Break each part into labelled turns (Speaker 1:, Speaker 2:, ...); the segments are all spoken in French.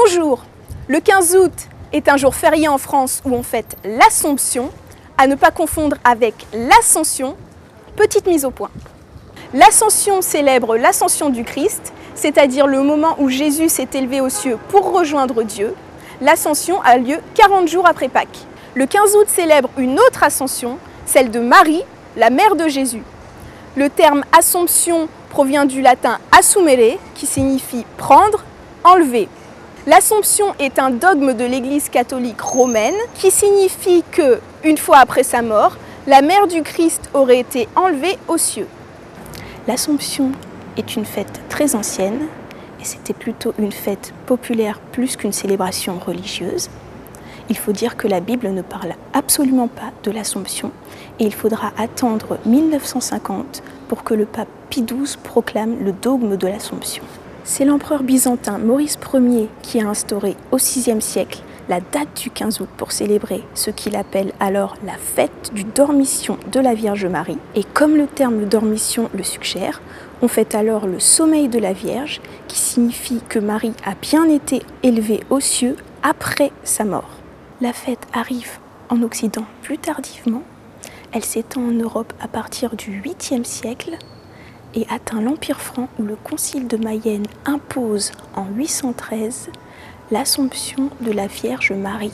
Speaker 1: Bonjour, le 15 août est un jour férié en France où on fête l'Assomption, à ne pas confondre avec l'Ascension. Petite mise au point. L'Ascension célèbre l'ascension du Christ, c'est-à-dire le moment où Jésus s'est élevé aux cieux pour rejoindre Dieu. L'Ascension a lieu 40 jours après Pâques. Le 15 août célèbre une autre ascension, celle de Marie, la mère de Jésus. Le terme Assomption provient du latin assumere, qui signifie prendre, enlever. L'Assomption est un dogme de l'Église catholique romaine qui signifie que, une fois après sa mort, la mère du Christ aurait été enlevée aux cieux. L'Assomption est une fête très ancienne et c'était plutôt une fête populaire plus qu'une célébration religieuse. Il faut dire que la Bible ne parle absolument pas de l'Assomption et il faudra attendre 1950 pour que le pape Pie XII proclame le dogme de l'Assomption. C'est l'empereur byzantin Maurice Ier qui a instauré au VIe siècle la date du 15 août pour célébrer ce qu'il appelle alors la fête du Dormition de la Vierge Marie. Et comme le terme Dormition le suggère, on fête alors le sommeil de la Vierge qui signifie que Marie a bien été élevée aux cieux après sa mort. La fête arrive en Occident plus tardivement. Elle s'étend en Europe à partir du 8e siècle et atteint l'Empire franc où le Concile de Mayenne impose en 813 l'Assomption de la Vierge Marie.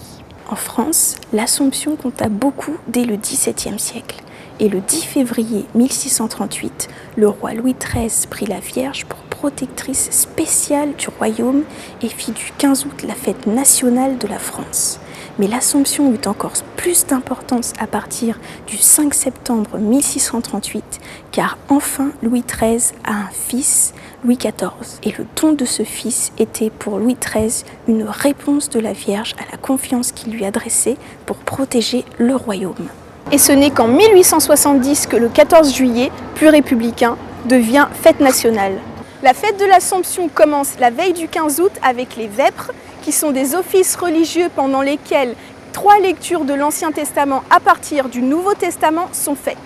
Speaker 1: En France, l'Assomption compta beaucoup dès le XVIIe siècle et le 10 février 1638, le roi Louis XIII prit la Vierge pour protectrice spéciale du royaume et fit du 15 août la fête nationale de la France. Mais l'Assomption eut encore plus d'importance à partir du 5 septembre 1638, car enfin Louis XIII a un fils, Louis XIV. Et le don de ce fils était pour Louis XIII une réponse de la Vierge à la confiance qu'il lui adressait pour protéger le royaume. Et ce n'est qu'en 1870 que le 14 juillet, plus républicain, devient fête nationale. La fête de l'Assomption commence la veille du 15 août avec les vêpres, qui sont des offices religieux pendant lesquels 3 lectures de l'Ancien Testament à partir du Nouveau Testament sont faites.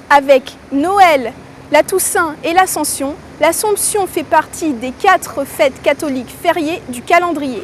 Speaker 1: Avec Noël, la Toussaint et l'Ascension, l'Assomption fait partie des 4 fêtes catholiques fériées du calendrier.